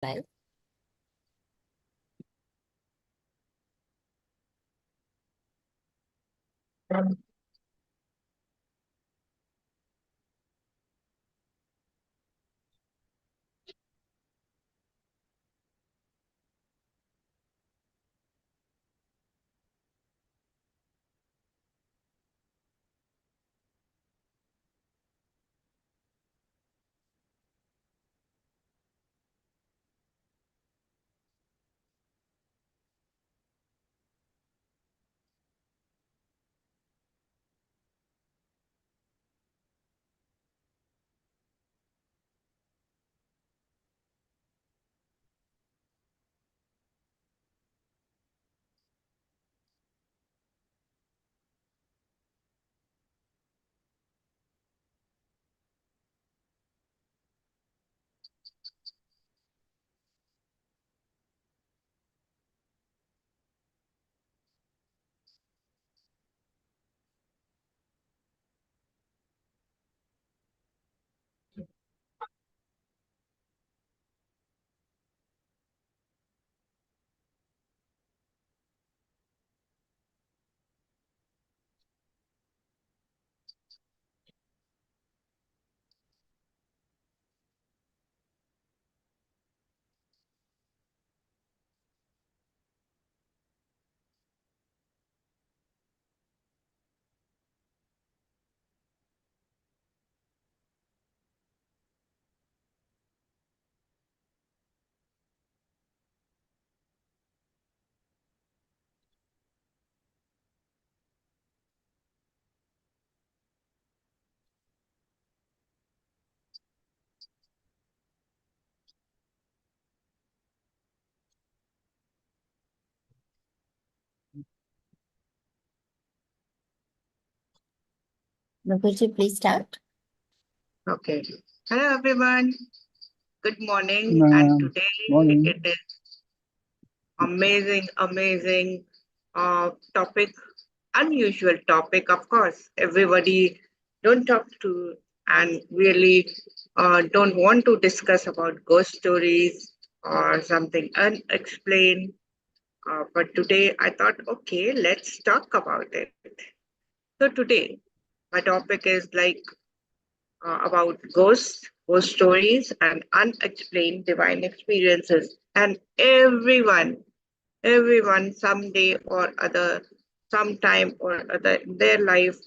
Live. Nupur, please start. Okay. Hello, everyone. Good morning. Good And morning. today it is amazing topic, unusual topic. Of course, everybody don't talk to and really don't want to discuss about ghost stories or something unexplained. But today I thought, okay, let's talk about it. So today my topic is like about ghosts, ghost stories, and unexplained divine experiences. And everyone, someday or other, sometime or other in their life,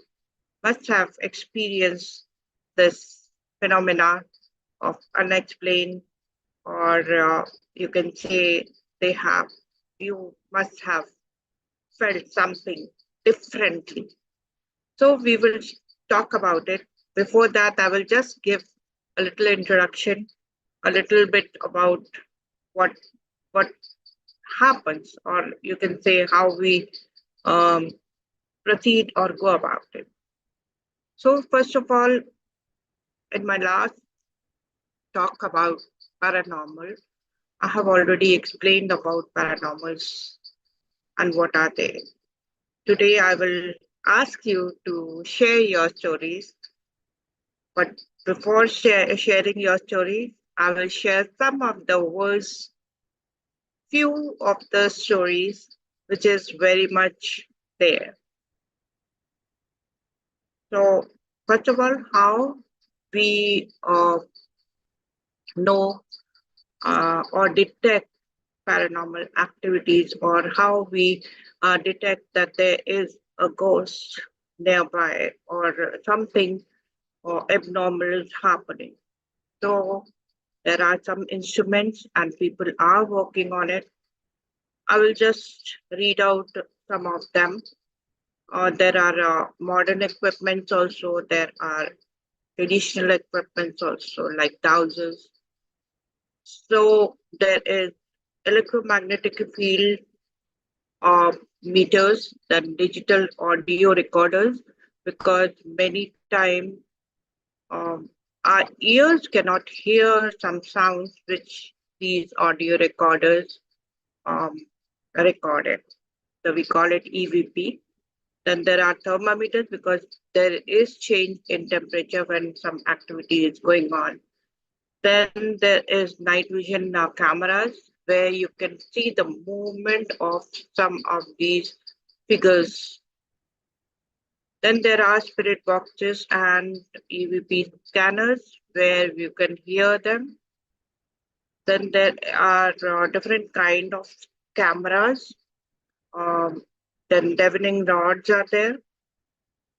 must have experienced this phenomena of unexplained, or you can say they have, you must have felt something differently. So we will talk about it. Before that, I will just give a little introduction, a little bit about what what happens, or you can say how we um, proceed or go about it. So first of all, in my last talk about paranormal, I have already explained about paranormals and what are they. Today, I will ask you to share your stories. But before sharing your story, I will share some of the worst few of the stories, which is very much there. So, first of all, how we know or detect paranormal activities, or how we detect that there is a ghost nearby or something or abnormal is happening. So, there are some instruments and people are working on it. I will just read out some of them. There are modern equipments also. There are traditional equipments also, like dowsers. So there is electromagnetic field meters, then digital audio recorders, because many times um, our ears cannot hear some sounds which these audio recorders um, recorded. So we call it EVP. Then there are thermometers because there is change in temperature when some activity is going on. Then there is night vision cameras where you can see the movement of some of these figures. Then there are spirit boxes and EVP scanners where you can hear them. Then there are different kind of cameras. Um, then divining rods are there.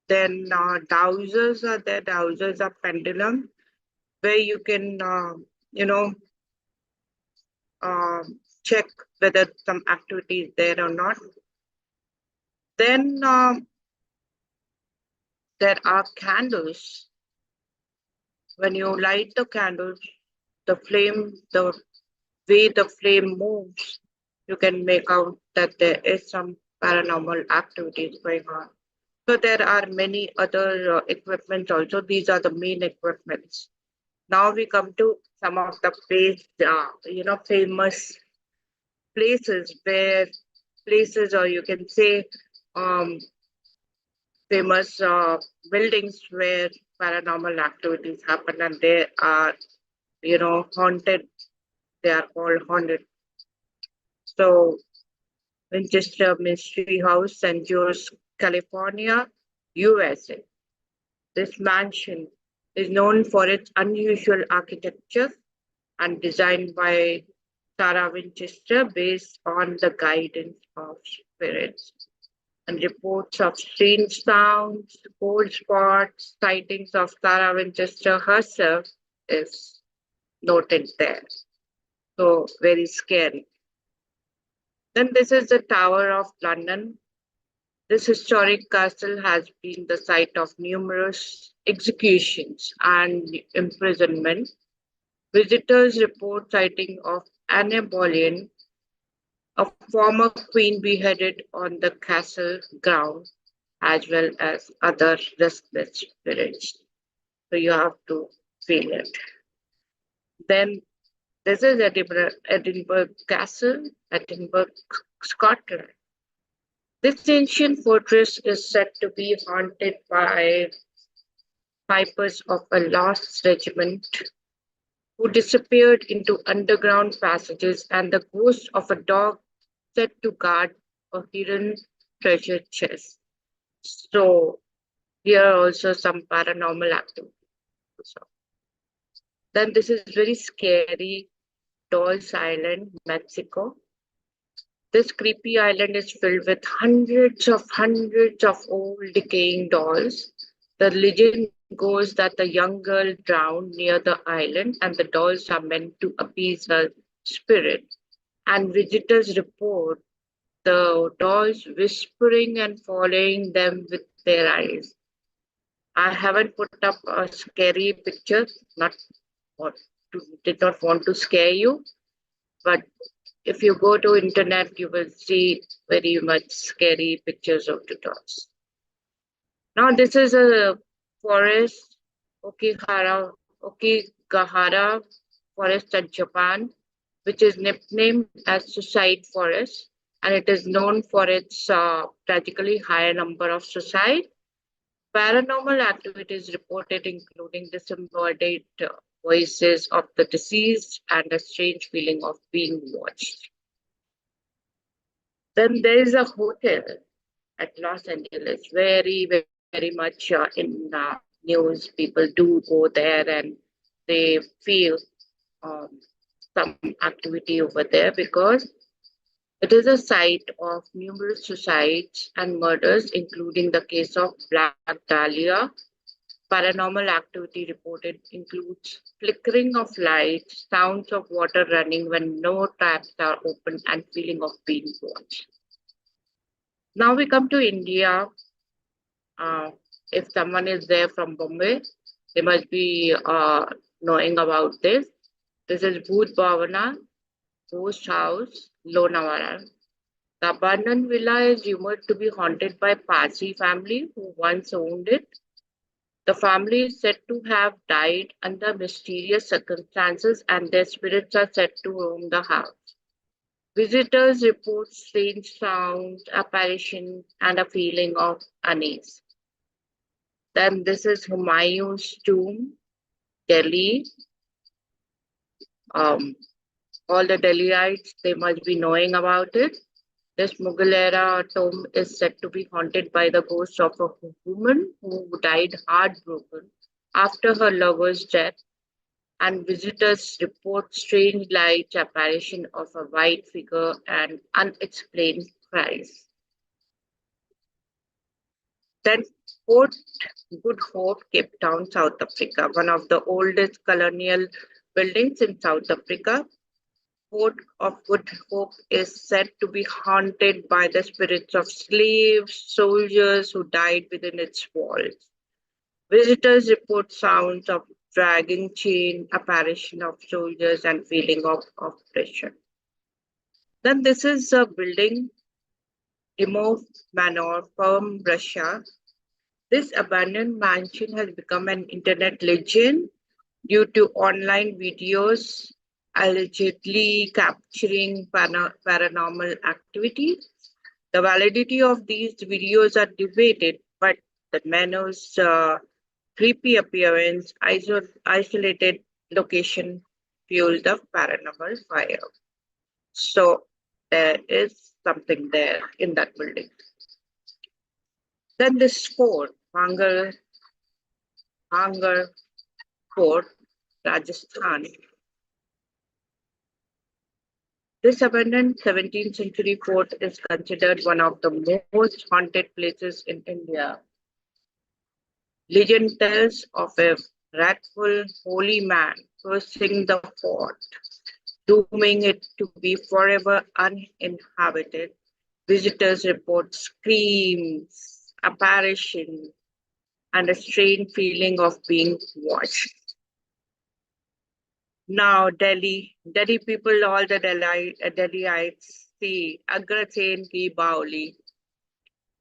Then dowsers are there. Dowsers are pendulum where you can, you know, check whether some activity is there or not. Then there are candles. When you light the candles, the way the flame moves, you can make out that there is some paranormal activities going on. So there are many other equipment also. These are the main equipments. Now we come to some of the famous places, or you can say um, famous buildings where paranormal activities happen, and they are, haunted. They are called haunted. So Winchester Mystery House, St. George, California, USA. This mansion is known for its unusual architecture and designed by Sarah Winchester based on the guidance of spirits. And reports of strange sounds, cold spots, sightings of Sarah Winchester herself is noted there. So very scary. Then this is the Tower of London. This historic castle has been the site of numerous executions and imprisonment. Visitors report sighting of Anne Boleyn, a former queen beheaded on the castle ground, as well as other restless spirits. So you have to feel it. Then this is Edinburgh Castle, Edinburgh, Scotland. This ancient fortress is said to be haunted by vipers of a lost regiment who disappeared into underground passages and the ghost of a dog set to guard a hidden treasure chest. So here are also some paranormal activity. So, then this is very scary, Dolls Island, Mexico. This creepy island is filled with hundreds of old decaying dolls. The legend goes that the young girl drowned near the island and the dolls are meant to appease her spirit. And visitors report the dolls whispering and following them with their eyes. I haven't put up a scary picture, not did not want to scare you, but if you go to internet, you will see very much scary pictures of the dolls. Now this is a forest, Okigahara forest at Japan, which is nicknamed as Suicide Forest, and it is known for its tragically high number of suicide. Paranormal activities reported, including disembodied voices of the deceased and a strange feeling of being watched. Then there is a hotel at Los Angeles, very much in news. People do go there and they feel um, some activity over there because it is a site of numerous suicides and murders, including the case of Black Dahlia. Paranormal activity reported includes flickering of lights, sounds of water running when no taps are open, and feeling of being watched. Now we come to India. Uh, if someone is there from Bombay, they must be knowing about this. This is Bhoot Bhavana, Ghost House, Lonavala. The abandoned villa is rumored to be haunted by Parsi family who once owned it. The family is said to have died under mysterious circumstances and their spirits are said to roam the house. Visitors report strange sounds, apparitions, and a feeling of unease. Then this is Humayun's tomb, Delhi. All the Delhiites, they must be knowing about it. This Mughal era tomb is said to be haunted by the ghost of a woman who died heartbroken after her lover's death, and visitors report strange light apparition of a white figure and unexplained cries. Then Fort Good Hope, Cape Town, South Africa, one of the oldest colonial buildings in South Africa. Fort of Good Hope is said to be haunted by the spirits of slaves, soldiers who died within its walls. Visitors report sounds of dragging chain, apparition of soldiers, and feeling of oppression. Then this is a building, Dimov Manor from Russia. This abandoned mansion has become an internet legend due to online videos allegedly capturing paranormal activity. The validity of these videos are debated, but the manor's creepy appearance, isolated location fueled the paranormal fire. So there is something there in that building. Then this fort, Hangar Fort, Rajasthan. This abandoned 17th century fort is considered one of the most haunted places in India. Legend tells of a wrathful holy man cursing the fort, dooming it to be forever uninhabited. Visitors report screams, apparitions, and a strange feeling of being watched. Now, Delhi people, all the Delhiites see Agrasen ki Baoli.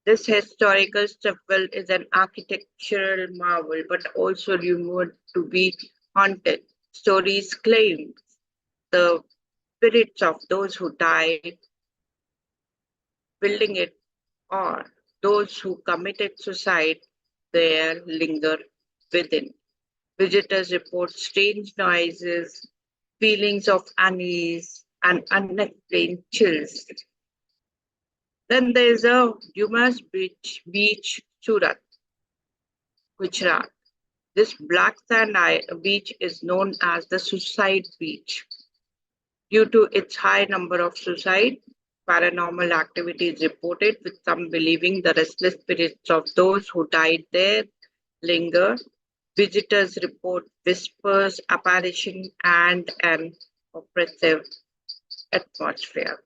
This historical temple is an architectural marvel, but also rumored to be haunted. Stories claim the spirits of those who died building it or those who committed suicide there linger within. Visitors report strange noises, feelings of unease, and unexplained chills. Then there's a Dumas Beach, Surat, Gujarat. This black sand beach is known as the suicide beach. Due to its high number of suicide, paranormal activity is reported, with some believing the restless spirits of those who died there linger. Visitors report whispers, apparition, and an oppressive atmosphere.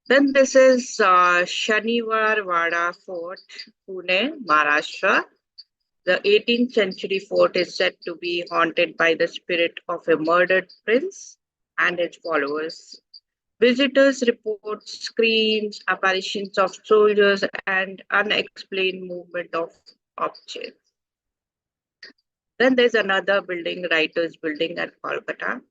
Then this is Shaniwar Wada Fort, Pune, Maharashtra. The 18th century fort is said to be haunted by the spirit of a murdered prince and his followers. Visitors report screams, apparitions of soldiers, and unexplained movement of objects. Then there's another building, Writers Building at Kolkata.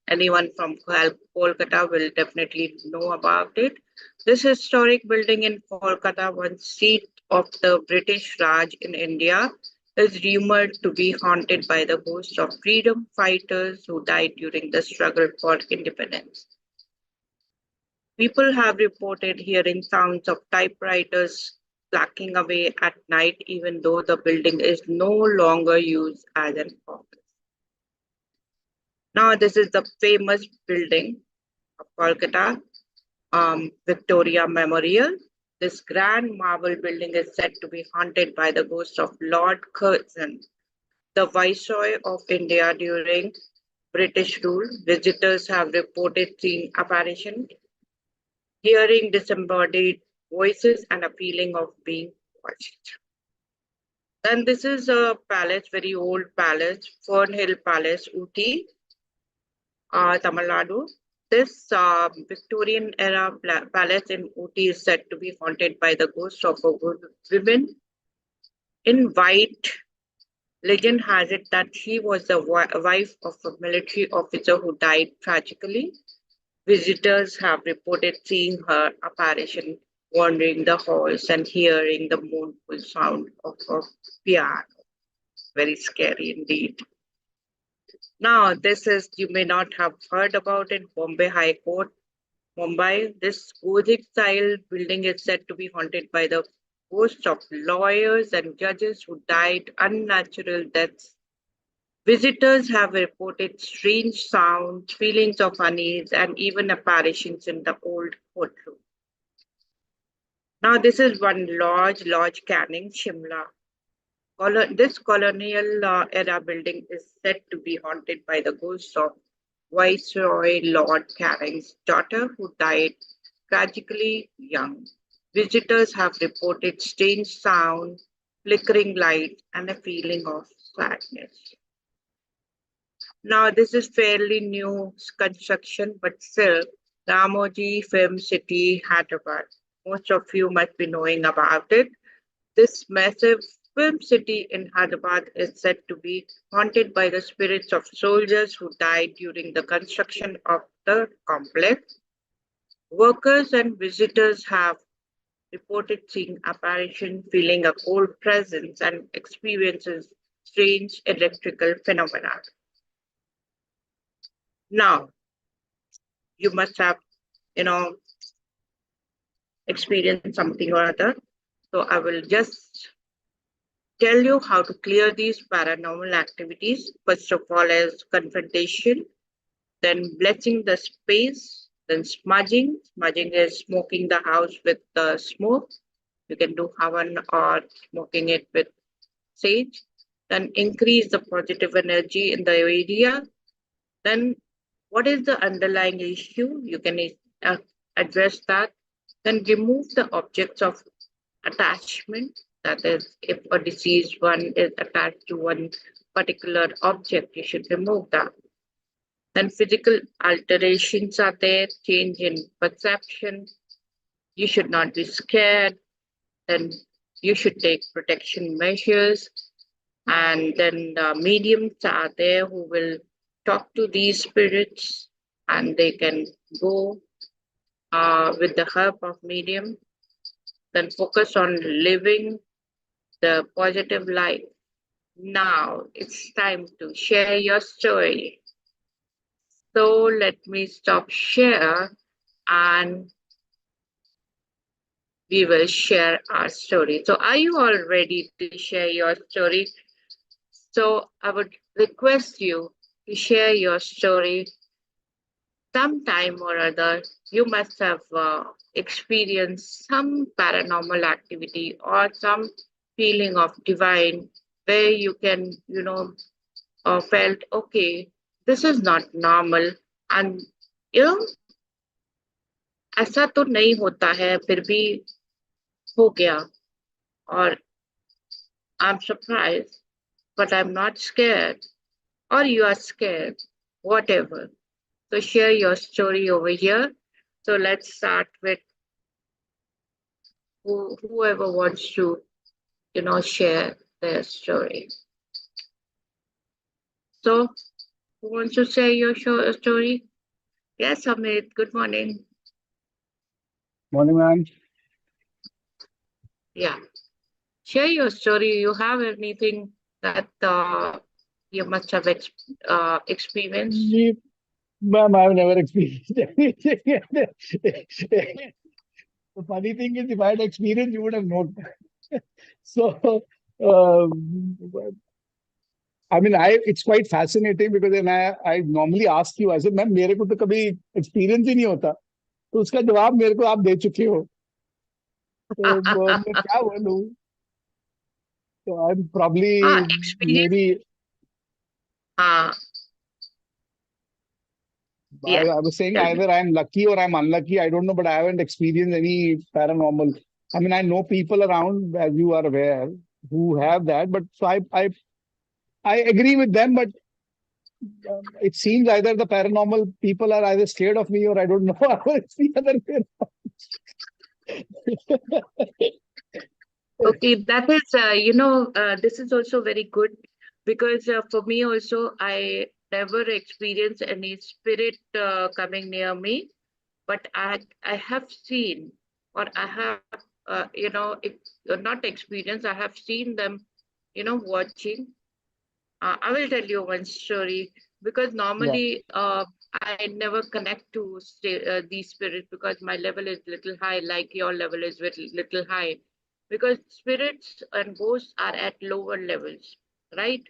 Anyone from Kolkata will definitely know about it. This historic building in Kolkata, once seat of the British Raj in India, is rumored to be haunted by the ghosts of freedom fighters who died during the struggle for independence. People have reported hearing sounds of typewriters clacking away at night, even though the building is no longer used as an office. Now, this is the famous building of Kolkata, Victoria Memorial. This grand marble building is said to be haunted by the ghost of Lord Curzon, the Viceroy of India during British rule. Visitors have reported seeing apparition, hearing disembodied voices, and a feeling of being watched. Then this is a palace, very old palace, Fernhill Palace, Ooty, Tamil Nadu. This Victorian era palace in Ooty is said to be haunted by the ghost of a woman in white. Legend has it that she was the wife of a military officer who died tragically. Visitors have reported seeing her apparition wandering the halls and hearing the mournful sound of a piano. Very scary indeed. Now, this is, you may not have heard about it, Bombay High Court, Mumbai. This Gothic style building is said to be haunted by the ghosts of lawyers and judges who died unnatural deaths. Visitors have reported strange sounds, feelings of unease, and even apparitions in the old courtroom. Now, this is one Lodge Canning, Shimla. This colonial era building is said to be haunted by the ghost of Viceroy Lord Canning's daughter, who died tragically young. Visitors have reported strange sound, flickering light, and a feeling of sadness. Now, this is fairly new construction, but still, Ramoji Film City, Hyderabad. Most of you must be knowing about it. This massive film city in Hyderabad is said to be haunted by the spirits of soldiers who died during the construction of the complex. Workers and visitors have reported seeing apparition, feeling a cold presence, and experiences strange electrical phenomena. Now, you must have, you know, experienced something or other. So I will just tell you how to clear these paranormal activities. First of all, is confrontation, then blessing the space, then smudging. Smudging is smoking the house with the smoke. You can do havan or smoking it with sage. Then increase the positive energy in the area. Then what is the underlying issue? You can uh, address that. Then remove the objects of attachment. That is, if a deceased one is attached to one particular object, you should remove that. Then physical alterations are there, change in perception. You should not be scared. Then you should take protection measures. And then mediums are there who will talk to these spirits and they can go with the help of medium. Then focus on living the positive life. Now it's time to share your story. So let me stop share and we will share our story. So are you all ready to share your story? So I would request you to share your story sometime or other. You must have experienced some paranormal activity or some feeling of divine where you can, felt, okay, this is not normal. And, you know, ऐसा तो नहीं होता है फिर भी हो गया और I'm surprised but I'm not scared or you are scared, whatever. So share your story over here. So let's start with whoever wants to, share their story. So who wants to share your story? Yes, Amit, good morning. Morning, ma'am. Yeah. Share your story. You have anything that you must have experienced? Ma'am, I've never experienced anything. The funny thing is, if I had experienced, you would have known. So, I mean, it's quite fascinating because then I normally ask you, I said, ma'am, मेरे को तो कभी experience ही नहीं होता. तो उसका जवाब मेरे को आप दे चुके हो. तो मैं क्या बोलूं? So I'm probably Experience? maybe. Yeah. I was saying either I'm lucky or I'm unlucky. I don't know, but I haven't experienced any paranormal. I mean, I know people around, as you are aware, who have that. But so I agree with them. But it seems either the paranormal people are either scared of me or I don't know. It's the other way around. Okay, that is, this is also very good because for me also, I never experienced any spirit coming near me, but I have seen or I have, not experienced, I have seen them, watching. I will tell you one story. because Yeah. normally I never connect to these spirits because my level is little high, like your level is little high. Because spirits and ghosts are at lower levels, right?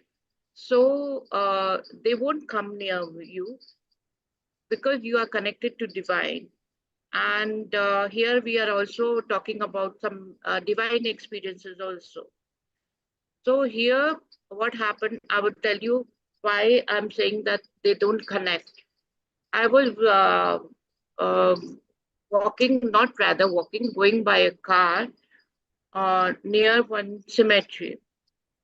So they won't come near you because you are connected to divine. And here we are also talking about some divine experiences also. So here, what happened, I would tell you why I'm saying that they don't connect. I was walking, not rather walking, going by a car near one cemetery.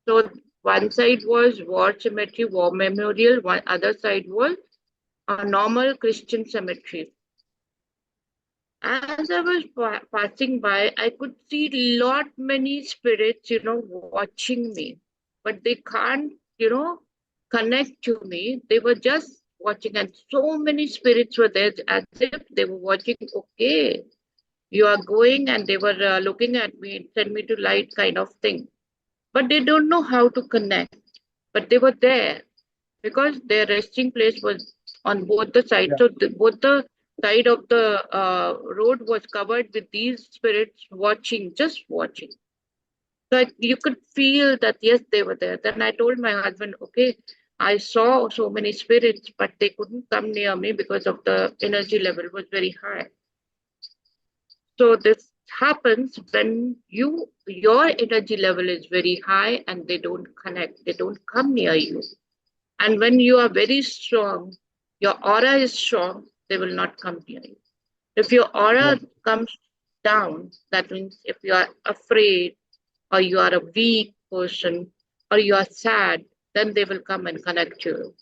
So one side was War Cemetery, War Memorial, one other side was a normal Christian cemetery. As I was passing by, I could see lot many spirits, watching me, but they can't, connect to me. They were just watching, and so many spirits were there, as if they were watching. Okay, you are going, and they were looking at me, send me to light, kind of thing. But they don't know how to connect. But they were there because their resting place was on both the sides. Yeah. So both the side of the road was covered with these spirits watching, just watching. So you could feel that yes, they were there. Then I told my husband, okay, I saw so many spirits, but they couldn't come near me because of the energy level was very high. So this happens when your energy level is very high and they don't connect, they don't come near you. And when you are very strong, your aura is strong, they will not come near you. If your aura Exactly. comes down, that means if you are afraid or you are a weak person or you are sad, then they will come and connect you.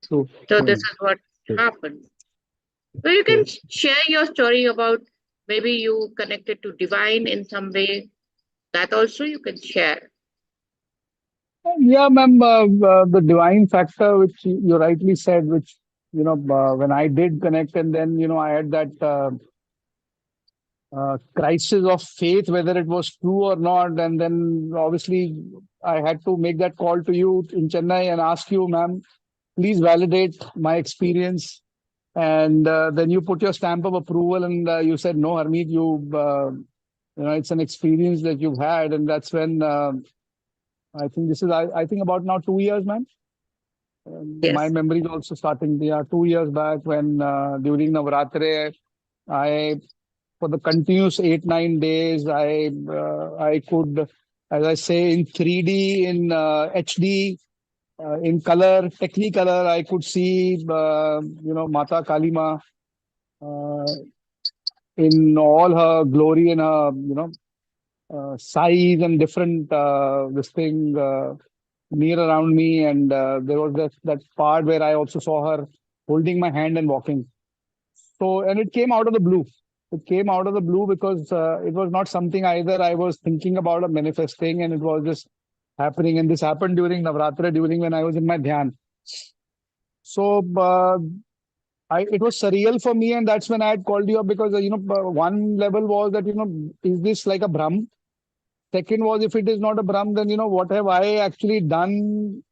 True. So this True. is what True. happens. So you can True. share your story about maybe you connected to divine in some way. That also you can share. Yeah, ma'am. The divine factor, which you rightly said, which when I did connect, and then I had that crisis of faith, whether it was true or not, and then obviously I had to make that call to you in Chennai and ask you, ma'am, please validate my experience. And then you put your stamp of approval, and you said, no, Harmeet, it's an experience that you've had, and that's when I think this is I think about now 2 years, man. My Yes. memory is also starting. Yeah, 2 years back when during Navaratri, I for the continuous 8 9 days, I could, as I say, in 3D, in HD, in color, Technicolor, I could see Mata Kalima uh, in all her glory and her size and different this thing near around me, and there was that part where I also saw her holding my hand and walking. So, and it came out of the blue. It came out of the blue because it was not something either I was thinking about or manifesting, and it was just happening. And this happened during Navratra, during when I was in my dhyan. So it was surreal for me, and that's when I had called you up because one level was that is this like a Brahm? Second was, if it is not a Brahm, then what have I actually done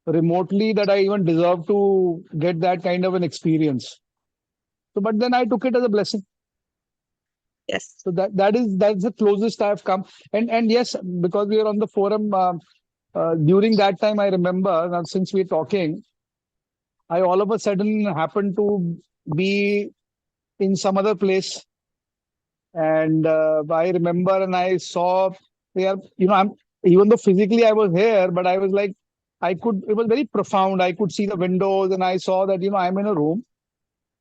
remotely that I even deserve to get that kind of an experience? So, but then I took it as a blessing. Yes. So that's the closest I've come. And yes, because we are on the forum, during that time, I remember now since we're talking, I all of a sudden happened to be in some other place, and I remember and I saw there. I'm even though physically I was here, but I was like, I could. It was very profound. I could see the windows, and I saw that I'm in a room,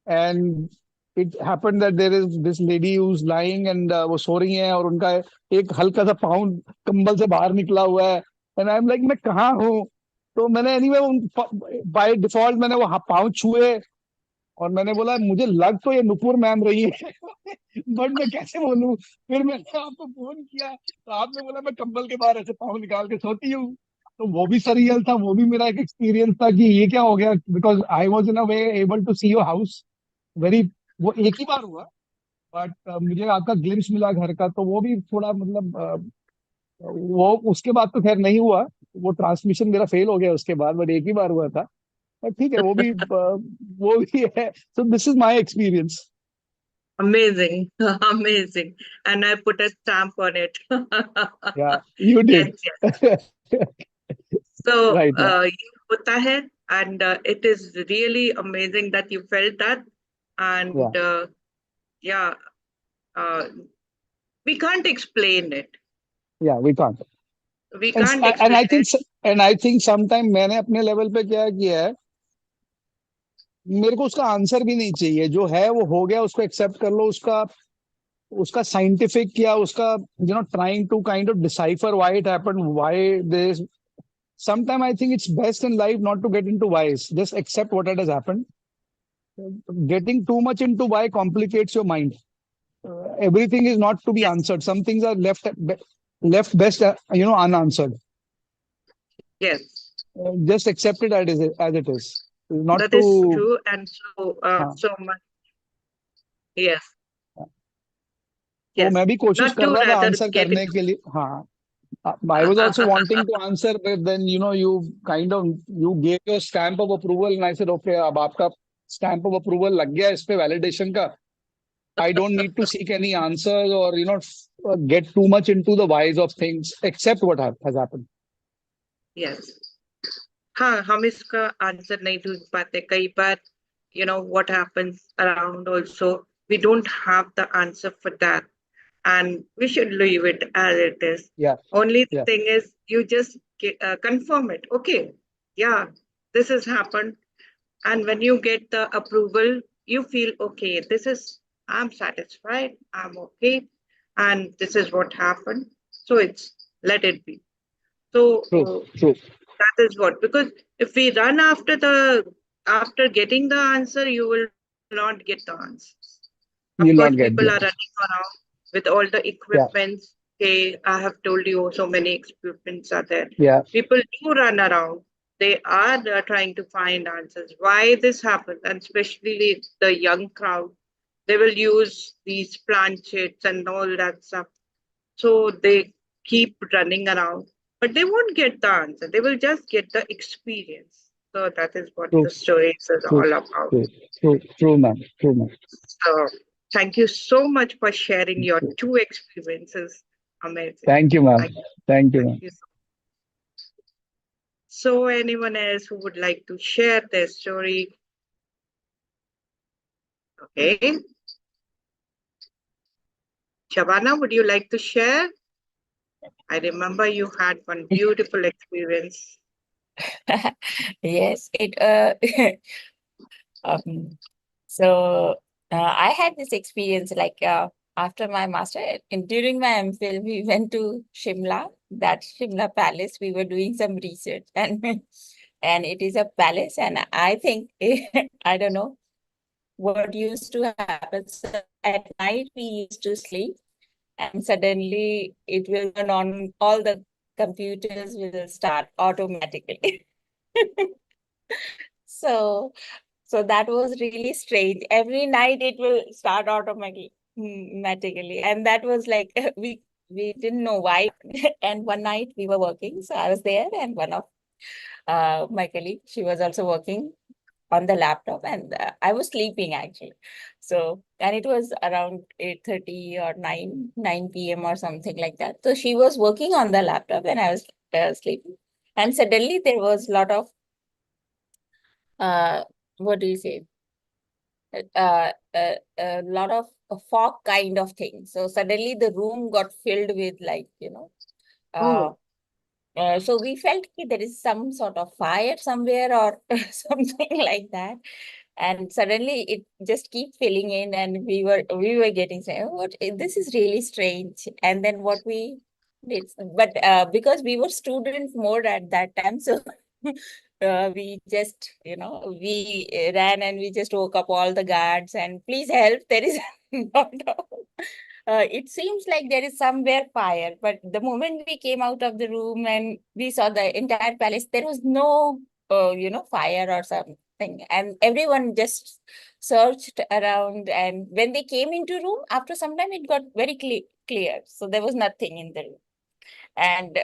and it happened that there is this lady who's lying and वो सो रही हैं और उनका एक हल्का सा पाँव कंबल से बाहर निकला हुआ है, and I'm like मैं कहाँ हूँ? तो मैंने anyway by default मैंने वो पाँव छुए और मैंने बोला मुझे लग तो ये नुपुर मैम रही है बट मैं कैसे बोलूं? फिर मैंने आपको फोन किया तो आपने बोला मैं कंबल के बाहर ऐसे पाँव निकाल के सोती हूँ. तो वो भी सरियल था, वो भी मेरा एक एक्सपीरियंस था कि ये क्या हो गया, because I was in a way able to see your house very. वो एक ही बार हुआ, बट मुझे आपका ग्लिम्स मिला घर का, तो वो भी थोड़ा मतलब वो उसके बाद तो खैर नहीं हुआ. वो ट्रांसमिशन मेरा फेल हो गया उसके बाद, बट एक ही बार हुआ था. ठीक है, वो भी है. So this is my experience. Amazing, amazing. And I put a stamp on it. Yeah, you Yes, did. yes. So, Right, man. ये होता है, and it is really amazing that you felt that. Yeah, And yeah, uh, we can't explain it. yeah, we can't. We And can't and I explain think it. sometime मैंने अपने level पे क्या किया है, मेरे को उसका आंसर भी नहीं चाहिए. जो है वो हो गया, उसको एक्सेप्ट कर लो. उसका उसका साइंटिफिक या उसका trying to kind of decipher why it happened, why this. Sometimes I think it's best in life not to get into whys. Just accept what has happened. Getting too much into why complicates your mind. Everything is not to be Yes, answered. Some things are left best, unanswered. yes, Just accept it as it is. Not that is to. true. And so, हाँ, so much. Yes, तो yes. मैं भी कोशिश Not कर to रहा था rather answer get करने into. के लिए. हाँ, I was also wanting to answer, but then you kind of you gave your stamp of approval, and I said, okay, अब आपका stamp of approval लग गया इस पे validation का. I don't need to seek any answers or get too much into the whys of things. Accept what has happened. Yes. हाँ, हम इसका आंसर नहीं ढूंढ पाते कई बार. What happens around also, we don't have the answer for that, and we should leave it as it is. Yeah, Only the yeah, thing is, you just confirm it. Okay, yeah, this has happened, and when you get the approval, you feel okay. I'm satisfied. I'm okay, and this is what happened. So it's let it be. So true, true. that is what, because if we run after getting the answer, you will not get the answers. Of course, You'll not people are get the running answer. around with all the Yeah, equipments. Okay, I have told you so many equipments are there. yeah, People do run around. They are trying to find answers. Why this happens, and especially the young crowd, they will use these planchets and all that stuff. So they keep running around, but they won't get the answer. They will just get the experience. So that is what true, the stories is true, all about. true, true, true, man, true, man. So thank you so much for sharing your two experiences. Amazing. Thank you, ma'am. Thank you. Thank you, Thank ma'am. you. So anyone else who would like to share their story? Okay. Shabana, would you like to share? I remember you had one beautiful experience. Yes, um, so I had this experience like after my master and during my MPhil, we went to Shimla, that Shimla palace. We were doing some research and it is a palace, and I think I don't know what used to happen. So at night we used to sleep, and suddenly it will turn on, all the computers will start automatically. So so that was really strange. Every night it will start automatically. And that was like we didn't know why. And one night we were working. So I was there, and one of my colleague, she was also working on the laptop, and I was sleeping actually. So, and it was around 8:30 or 9 p.m. or something like that. So she was working on the laptop and I was sleeping. And suddenly there was a lot of uh what do you say? A lot of fog kind of thing. So suddenly the room got filled with like, uh, Oh, so we felt there is some sort of fire somewhere or something like that. And suddenly it just keep filling in, and we were getting saying, "Oh, this is really strange." And then what we did, but because we were student mode at that time, so we just we ran and we just woke up all the guards and please help. There is lot of it seems like there is somewhere fire, but the moment we came out of the room and we saw the entire palace, there was no fire or something, and everyone just searched around, and when they came into room after some time it got very clear, so there was nothing in the room. And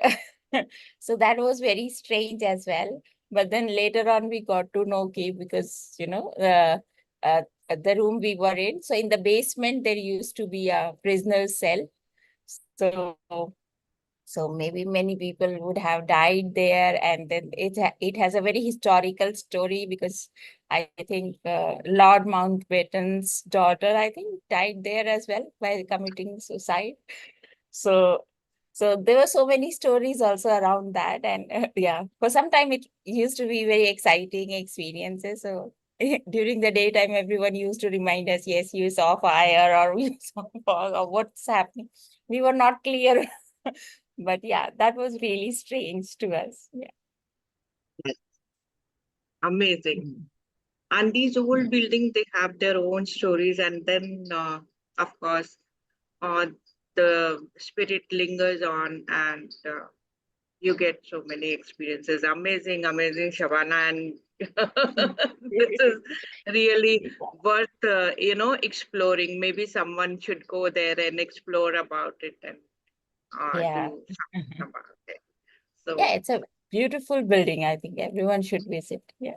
so that was very strange as well. But then later on, we got to know, okay, because, the room we were in. So in the basement, there used to be a prisoner's cell. So so maybe many people would have died there, and then it has a very historical story because I think Lord Mountbatten's daughter, I think, died there as well by committing suicide. So so there were so many stories also around that, and yeah, for some time it used to be very exciting experiences. So during the daytime, everyone used to remind us, yes, you saw fire or we saw fog or what's happening. We were not clear. But yeah, that was really strange to us. Yeah. Yes, amazing. Mhm. And these old Mm. buildings, they have their own stories. And then, of course, uh, the spirit lingers on, and you get so many experiences. Amazing, amazing, Shabana. And this is really worth, exploring. Maybe someone should go there and explore about it and Yeah. do something about it. Yeah, So, it's a beautiful building. I think everyone should visit. Yeah.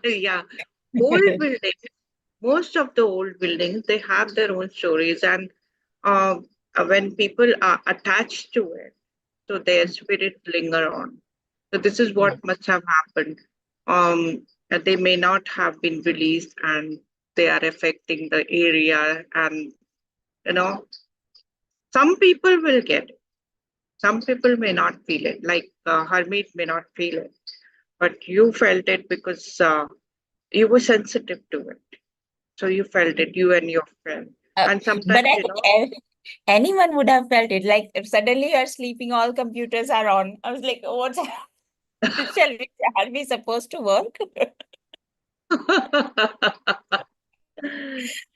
yeah, old buildings, most of the old buildings, they have their own stories. And uh, when people are attached to it, so their spirit linger on. So this is Yeah. what must have happened. They may not have been released, and they are affecting the area. And you know, some people will get it. Some people may not feel it. Like Hermit may not feel it, but you felt it because you were sensitive to it. So you felt it, you and your friend. And But sometimes, I think anyone would have felt it. Like if suddenly you're sleeping, all computers are on. I was like, oh, what's shall we are we supposed to work?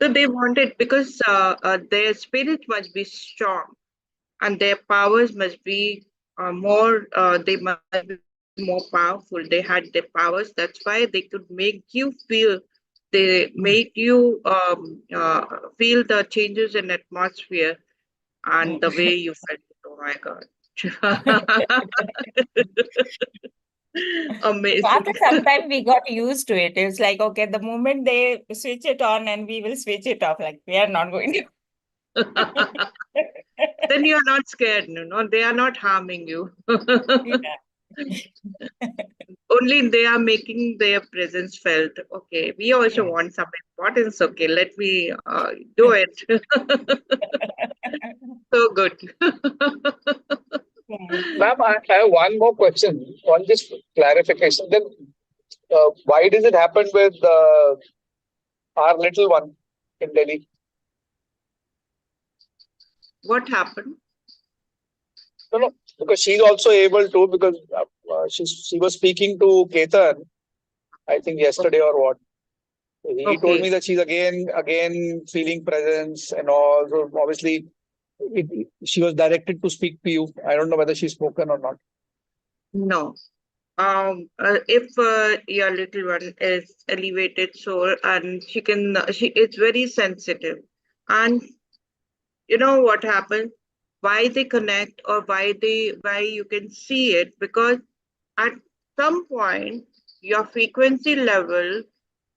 so they wanted, because their spirit must be strong, and their powers must be more, they must be more powerful. They had their powers. That's why they could make you feel, they made you feel the changes in atmosphere and the way you felt. Oh my God. So Amazing. after some time, we got used to it. It's like, okay, the moment they switch it on and we will switch it off. Like, we are not going to. Then you are not scared, they are not harming you. Yeah. Only they are making their presence felt. Okay, we also Yeah. want some importance. Okay, let me do it. So good. Yeah. Ma'am, I have one more question on this clarification. Then, why does it happen with our little one in Delhi? What happened? No, no, because she's also able to, because she was speaking to Ketan, I think yesterday or what. He told Okay, me that she's again feeling presence and all. So obviously, she was directed to speak to you. I don't know whether she's spoken or not. no. If your little one is elevated soul, and she is very sensitive, and you know what happens, why they connect, or why you can see it, because at some point your frequency level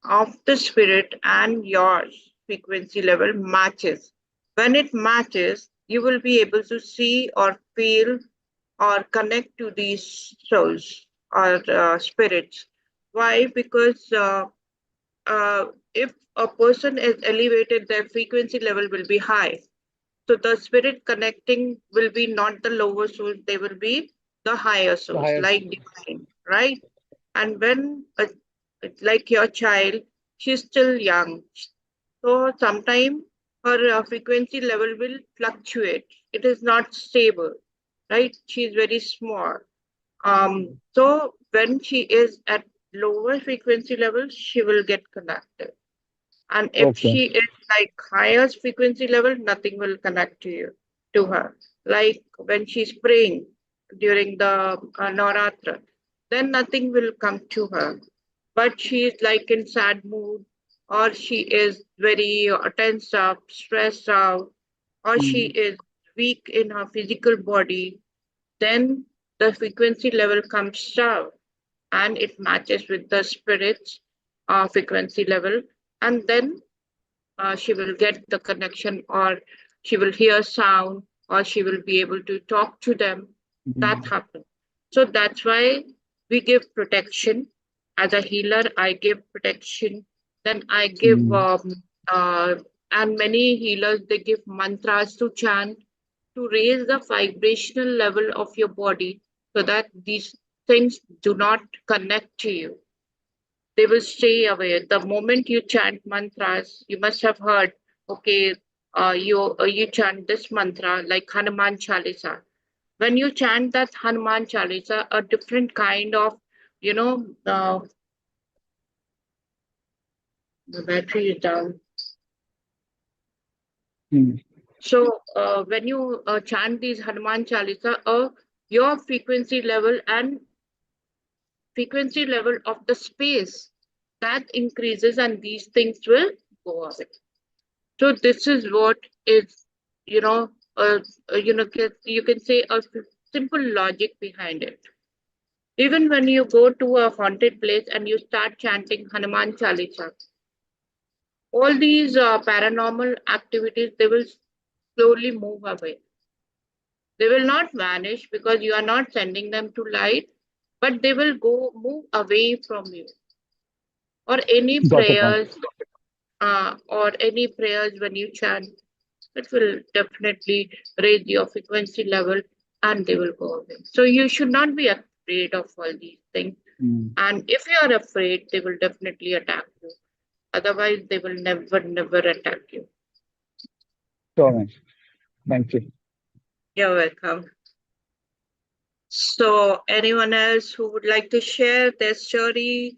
of the spirit and your frequency level matches. When it matches, you will be able to see or feel or connect to these souls or spirits. Why? Because if a person is elevated, their frequency level will be high. So the spirit connecting will be not the lower souls, they will be the higher The souls, highest. like divine, right? And when, like your child, she's still young. So sometimes her frequency level will fluctuate. It is not stable, right? She is very small. So when she is at lower frequency level, she will get connected. And if Okay. she is like higher frequency level, nothing will connect to her. Like when she's praying during the Navratri, then nothing will come to her. But she is like in sad mood, or she is very tense up, stressed out, or she Mm. is weak in her physical body, then the frequency level comes down and it matches with the spirit's frequency level, and then she will get the connection, or she will hear sound, or she will be able to talk to them. That happens. So that's why we give protection. As a healer, I give protection. Then I give, uh, and many healers, they give mantras to chant to raise the vibrational level of your body so that these things do not connect to you. They will stay away. The moment you chant mantras, you must have heard, okay, you chant this mantra like Hanuman Chalisa. When you chant that Hanuman Chalisa, a different kind of, you know, the battery is down. So when you chant these Hanuman Chalisa, your frequency level and frequency level of the space that increases, and these things will go away. So this is what is, you know, you can say a simple logic behind it. Even when you go to a haunted place and you start chanting Hanuman Chalisa, all these paranormal activities, they will slowly move away. They will not vanish because you are not sending them to light, but they will move away from you. Or any Got it, ma'am. prayers, or any prayers when you chant, it will definitely raise your frequency level and they will go away. So you should not be afraid of all these things. And if you are afraid, they will definitely attack you. Otherwise, they will never attack you. Sure, ma'am. Thank you. You're welcome. So anyone else who would like to share their story?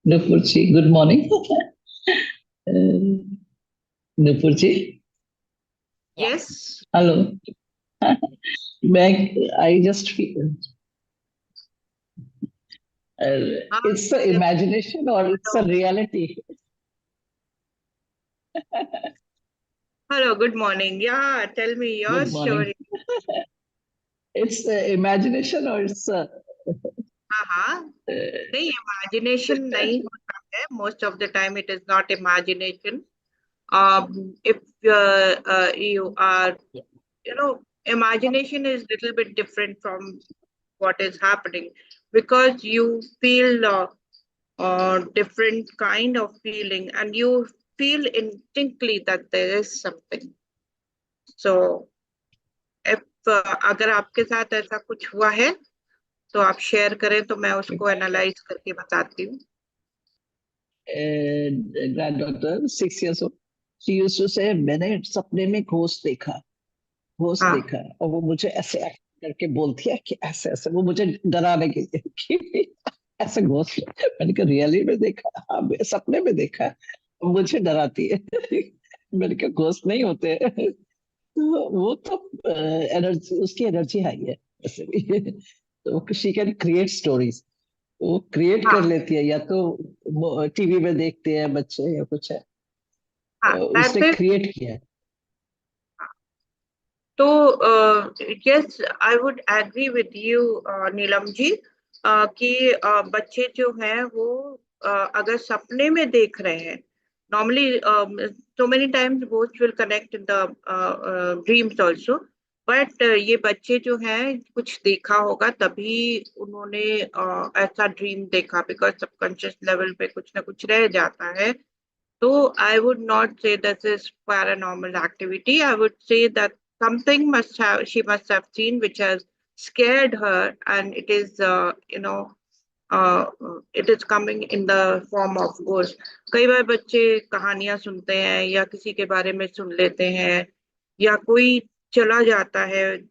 Nupur ji, good morning. Nupur ji, Yes. hello. I just feel it's the imagination or it's a reality. Hello, good morning. Yeah, tell me your Good morning. story. It's the imagination or it's हाँ, नहीं, imagination नहीं होता है. Most of the time it is not imagination. If you are, imagination is little bit different from what is happening, because you feel different kind of feeling and you feel instinctively that there is something. So if अगर आपके साथ ऐसा कुछ हुआ है तो आप share करें तो मैं उसको एनालाइज करके बताती हूँ. granddaughter, 6 years old. She used to say, मैंने सपने में घोस्ट देखा, घोस्ट हाँ. देखा, और वो मुझे ऐसे act करके बोलती है कि ऐसे ऐसे, वो मुझे डराने के लिए कि ऐसे घोस्ट. मैंने कहा रियली में देखा? हाँ, सपने में देखा. मुझे डराती है. मैंने कहा घोस्ट नहीं होते. तो वो तो एनर्जी, उसकी एनर्जी हाई है ऐसे भी. तो शी कैन क्रिएट स्टोरीज. वो क्रिएट हाँ. कर लेती है, या तो टीवी में देखते हैं बच्चे या कुछ है, हाँ, उसने that's it. क्रिएट किया है. तो yes, I would agree with you, Neelam ji, कि बच्चे जो हैं वो अगर सपने में देख रहे हैं, normally so many times ghosts will connect in the dreams also, but ये बच्चे जो हैं कुछ देखा होगा तभी उन्होंने ऐसा ड्रीम देखा, because सबकॉन्शियस लेवल पे कुछ ना कुछ रह जाता है. So I would not say this is paranormal activity. I would say that something she must have seen which has scared her, and it is, it is coming in the form of ghost. कई बार बच्चे कहानियां सुनते हैं या किसी के बारे में सुन लेते हैं, या कोई चला जाता है,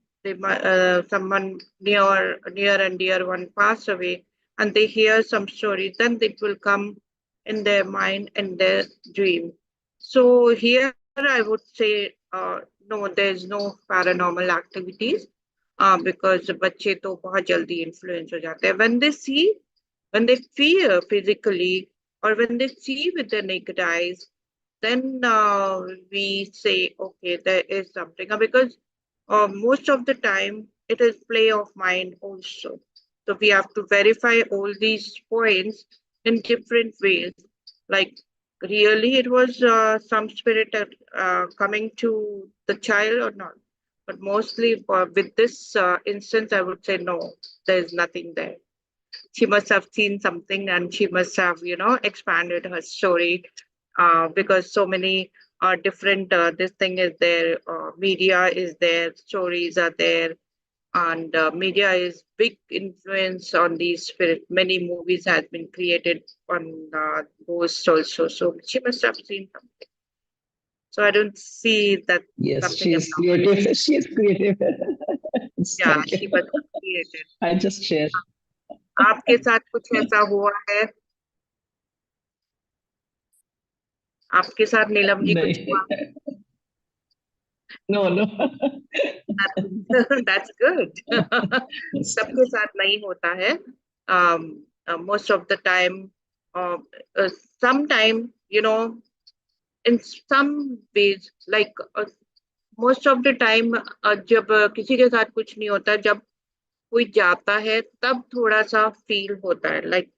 someone near and dear one pass away, and they hear some stories, then it will come in their mind and their dream. So here I would say no, there's no paranormal activities, because बच्चे तो बहुत जल्दी influence हो जाते हैं. When they see, when they feel physically, or when they see with their naked eyes, then we say, okay, there is something. Because most of the time it is play of mind also. So we have to verify all these points in different ways. Like really it was some spirit coming to the child or not. But mostly with this instance, I would say no, there is nothing there. She must have seen something and she must have, expanded her story because so many different, this thing is there, media is there, stories are there, and media is big influence on these spirit. Many movies has been created on ghosts also. So she must have seen something. So I don't see that Yes, something she is abnormal. creative. She is creative. Yeah, Thank she you. must have created. I just share. आपके साथ कुछ ऐसा हुआ है? आपके साथ नीलम जी कुछ हुआ? नहीं, no, no. That's good. सबके साथ नहीं होता है. Most of the time, uh, sometime, in some ways, like most of the time, जब किसी के साथ कुछ नहीं होता, जब कोई जाता है, तब थोड़ा सा फील होता है. Like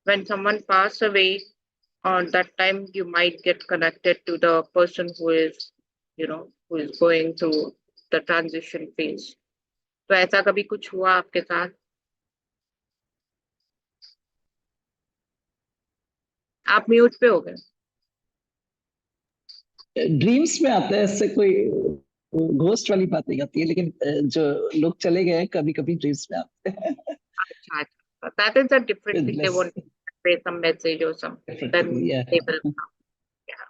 when someone pass away, on that time you might get connected to the person who is going through the transition phase. तो ऐसा कभी कुछ हुआ आपके साथ? आप म्यूट पे हो गए. ड्रीम्स में आता है, इससे कोई घोस्ट वाली बात नहीं आती है, लेकिन जो लोग चले गए हैं कभी कभी ड्रीम्स में आते हैं. अच्छा, अच्छा. That is a different thing. They Less want to say some message or something. different, Then yeah. they will come. Yeah.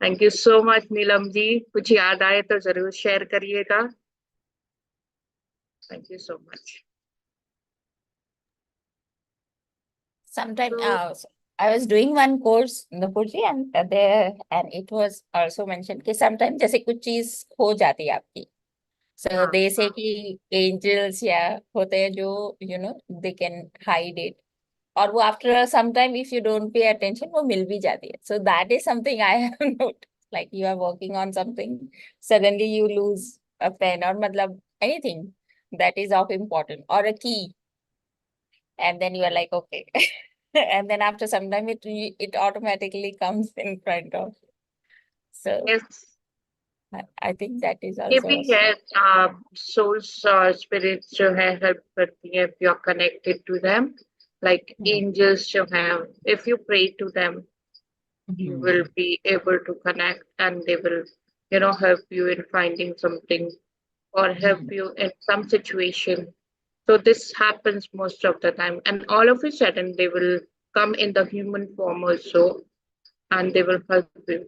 Thank you so much, Neelam ji. कुछ याद आए तो जरूर शेयर करिएगा. Thank you so much. Sometime So, I was doing one course in the Purji and there and it was also mentioned कि sometimes जैसे कुछ चीज खो जाती है आपकी. So हाँ, they say हाँ. कि angels या होते हैं जो they can hide it. और वो after some time if you don't pay attention वो मिल भी जाती है. So that is something I have noticed. Like you are working on something, suddenly you lose a pen or मतलब anything that is of important or a key. And then you are like, okay. And then after some time, it automatically comes in front of you. So Yes. I think that is ये also भी a है. Souls, spirits जो है help करती है if you are connected to them. Like angels जो है, if you pray to them, you will be able to connect and they will, help you in finding something or help you in some situation. So this happens most of the time, and all of a sudden they will come in the human form also, and they will help you.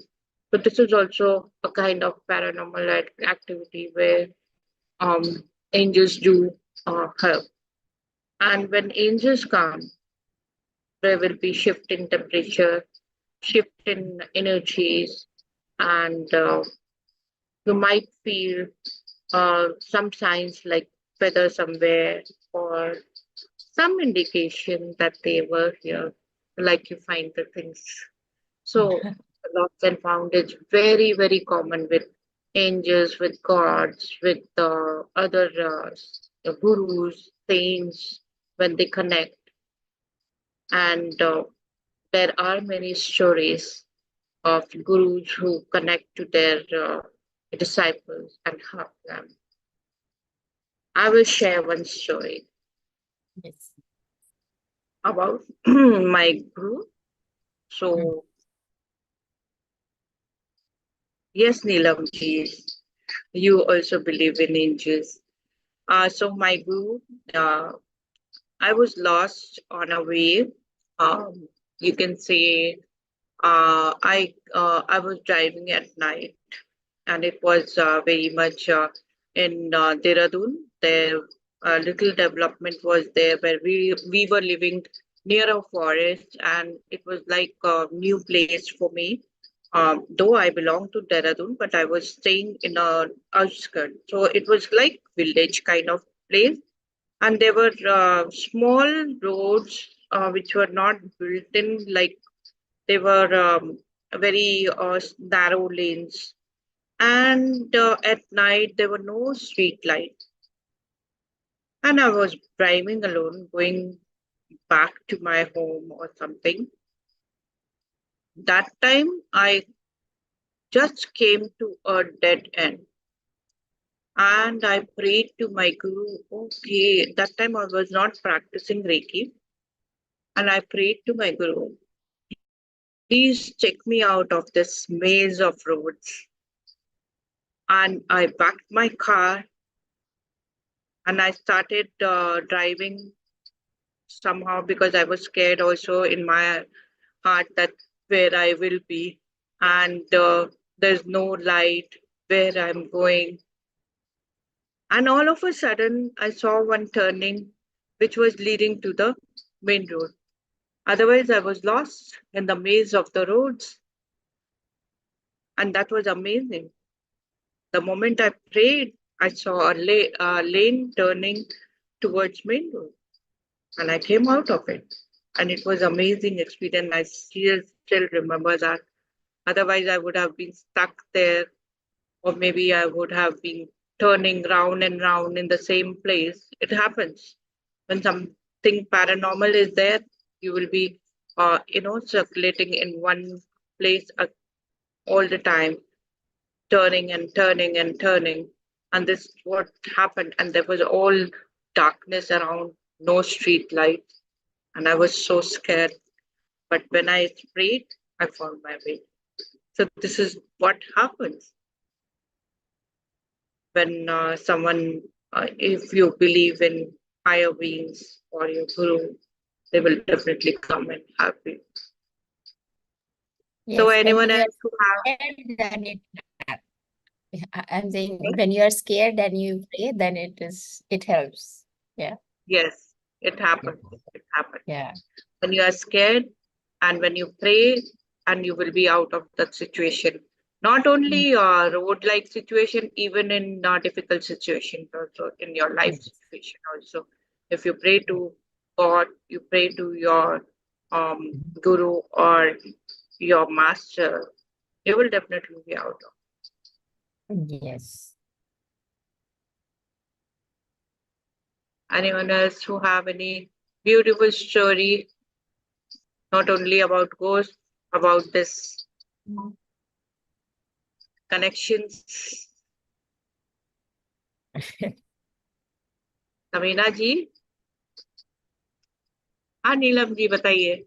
So this is also a kind of paranormal activity where um, angels do help. And when angels come, there will be shift in temperature, shift in energies, and you might feel some signs like feather somewhere or some indication that they were here, like you find the things. So lost and found is very, very common with angels, with gods, with other gurus, saints, when they connect. And there are many stories of gurus who connect to their disciples and help them. I will share one story yes. about my guru. So, yes, Neelam ji, you also believe in angels. So my guru, I was lost on a way. You can say I was driving at night, and it was very much in Dehradun. There, a little development was there where we were living near a forest, and it was like a new place for me. Though I belong to Dehradun, but I was staying in a outskirt, so it was like village kind of place, and there were small roads which were not built in, like they were very narrow lanes. And at night, there were no street lights. And I was driving alone, going back to my home or something. That time, I just came to a dead end. And I prayed to my guru. Okay, that time I was not practicing Reiki. And I prayed to my guru, please check me out of this maze of roads. And I backed my car and I started driving somehow, because I was scared also in my heart that where I will be. And there's no light where I'm going. And all of a sudden, I saw one turning which was leading to the main road. Otherwise, I was lost in the maze of the roads. And that was amazing. The moment I prayed, I saw a lane turning towards main road. And I came out of it. And it was amazing experience. I still remember that. Otherwise, I would have been stuck there, or maybe I would have been turning round and round in the same place. It happens. When something paranormal is there, you will be, circulating in one place all the time, turning and turning and turning. And this is what happened. And there was all darkness around, no street lights. And I was so scared. But when I prayed, I found my way. So this is what happens when someone, if you believe in higher beings or your guru, they will definitely come and help you. So Yes, when anyone you are else who have, scared, then I'm saying when you are scared and you pray, then it helps. Yeah. yes, it happens. It happens. Yeah. When you are scared and when you pray, and you will be out of that situation. Not only road-like situation, even in difficult situations also, in your life Yes. situation also. If you pray to God, you pray to your guru or your master, you will definitely be out of. Yes. Anyone else who have any beautiful story, not only about ghosts, about this connections? Samina जी, हाँ नीलम जी बताइए.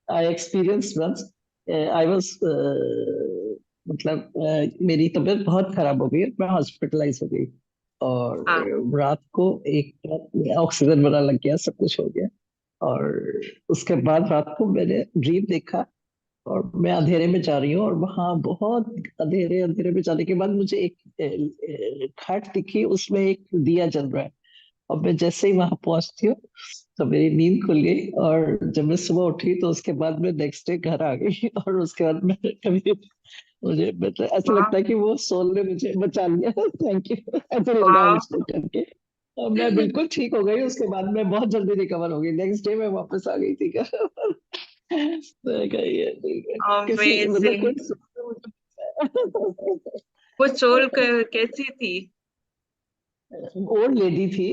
I experienced once. I was मतलब मेरी तबीयत बहुत खराब हो गई, मैं हॉस्पिटलाइज हो गई और हाँ. रात को एक ऑक्सीजन बना लग गया, सब कुछ हो गया और उसके बाद रात को मैंने ड्रीम देखा और मैं अंधेरे में जा रही हूँ और वहां बहुत अंधेरे अंधेरे में जाने के बाद मुझे एक खाट दिखी, उसमें एक दिया जल रहा है और मैं जैसे ही वहां पहुंचती हूँ तो मेरी नींद खुल गई और जब मैं सुबह उठी तो उसके बाद मैं नेक्स्ट डे घर आ गई और उसके बाद मैं कभी मुझे मतलब ऐसा लगता है कि वो सोल ने मुझे बचा लिया. Thank you. ऐसा लगा वाह. मुझे करके और मैं बिल्कुल ठीक हो गई. उसके बाद मैं बहुत जल्दी रिकवर हो गई. नेक्स्ट डे मैं वापस आ गई थी घर. मैं कहा, ये ठीक है. किसी मतलब अमेजिंग. कोई वो सोल कैसी थी? ओल्ड लेडी थी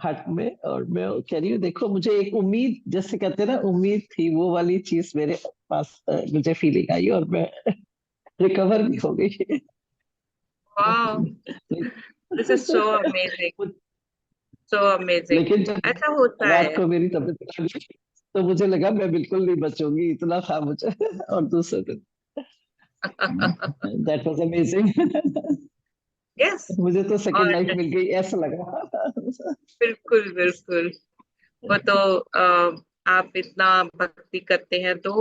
हार्ट में और मैं कह रही हूँ देखो मुझे एक उम्मीद, जैसे कहते हैं ना, उम्मीद थी, वो वाली चीज मेरे पास मुझे फीलिंग आई और मैं रिकवर भी हो गई. वाह, this is so amazing, so amazing. लेकिन जब ऐसा होता रात है. को मेरी तबीयत खराब हुई, तो मुझे लगा मैं बिल्कुल नहीं बचूंगी, इतना था मुझे. और दूसरे दिन दैट वाज अमेजिंग. यस. मुझे तो सेकंड लाइफ और मिल गई ऐसा लगा. बिल्कुल बिल्कुल. वो तो आप इतना भक्ति करते हैं तो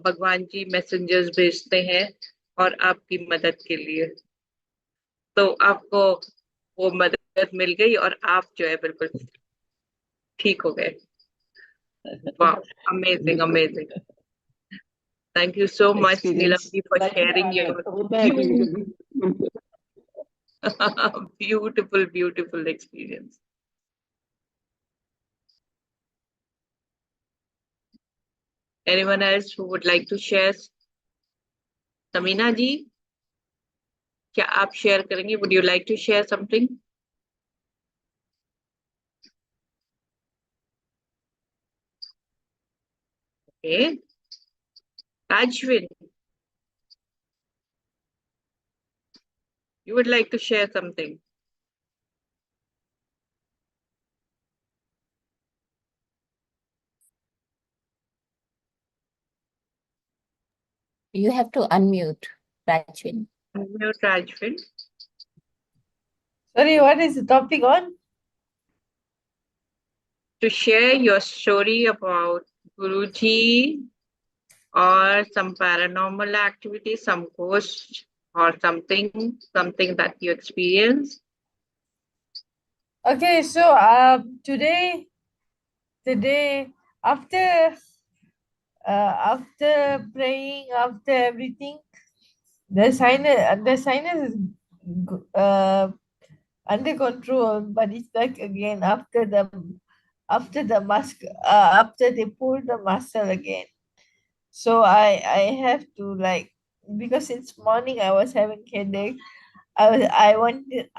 भगवान जी मैसेंजर्स भेजते हैं और आपकी मदद के लिए, तो आपको वो मदद मिल गई और आप जो है बिल्कुल ठीक हो गए. वाह, amazing amazing. Thank you so much, experience Neelam ji, for sharing your होता है कभी कभी. beautiful, beautiful experience. Anyone else who would like to share? Samina ji, क्या आप share करेंगे? Would you like to share something? Okay. Rajvin, you would like to share something? You have to unmute, Rajvin. Unmute Rajvin. Sorry, what is the topic on? To share your story about Guruji or some paranormal activity, some ghost or something that you experienced. Okay, so today after praying, after everything, the sinus is under control, but it's back again after the mask after they pull the muscle again. So I have to like, because since morning I was having headache. I wanted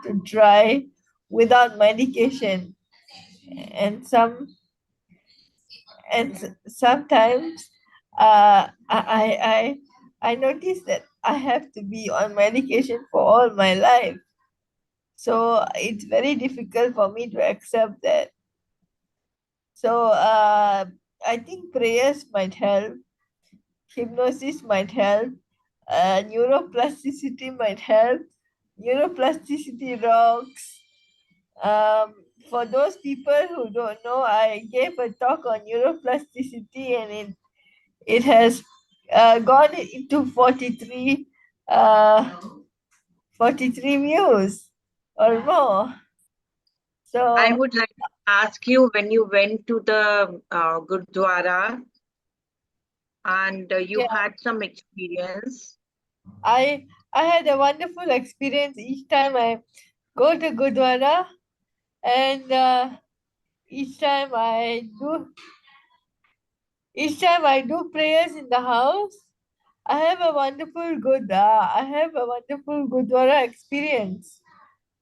to try without medication, and sometimes I noticed that I have to be on medication for all my life. So it's very difficult for me to accept that. So I think prayers might help, hypnosis might help, neuroplasticity might help. Neuroplasticity rocks. For those people who don't know, I gave a talk on neuroplasticity, and it has gone into 43 views or more. I So would like to ask you, when you went to the Gurdwara and you yeah, had some experience. I had a wonderful experience each time I go to Gurdwara, and each time I do each time I do prayers in the house. I have a wonderful Gurdwara experience.